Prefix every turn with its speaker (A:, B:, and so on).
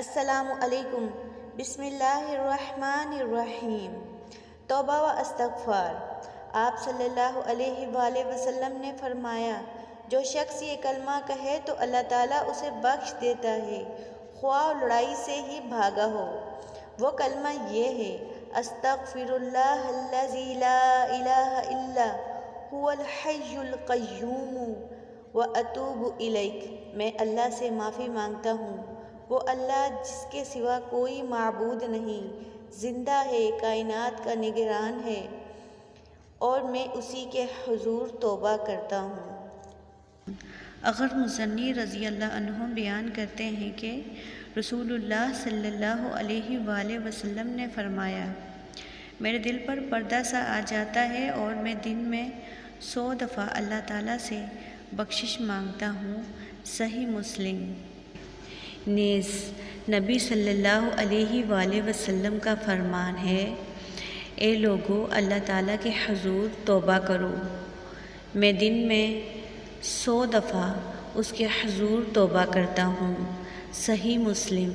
A: السلام علیکم۔ بسم اللہ الرحمن الرحیم۔ توبہ و استغفار۔ آپ صلی اللہ علیہ وآلہ وسلم نے فرمایا، جو شخص یہ کلمہ کہے تو اللہ تعالیٰ اسے بخش دیتا ہے، خواہ لڑائی سے ہی بھاگا ہو۔ وہ کلمہ یہ ہے، استغفر اللہ الذی لا الہ الا هو الحی القیوم واتوب الیہ۔ میں اللہ سے معافی مانگتا ہوں، وہ اللہ جس کے سوا کوئی معبود نہیں، زندہ ہے، کائنات کا نگران ہے، اور میں اسی کے حضور توبہ کرتا ہوں۔
B: اگر مزنی رضی اللہ عنہ بیان کرتے ہیں کہ رسول اللہ صلی اللہ علیہ وآلہ وسلم نے فرمایا، میرے دل پر پردہ سا آ جاتا ہے اور میں دن میں 100 دفعہ اللہ تعالیٰ سے بخشش مانگتا ہوں۔ صحیح مسلم۔ نیز نبی صلی اللہ علیہ وآلہ وسلم کا فرمان ہے، اے لوگو، اللہ تعالیٰ کے حضور توبہ کرو۔ میں دن میں 100 دفعہ اس کے حضور توبہ کرتا ہوں۔ صحیح مسلم۔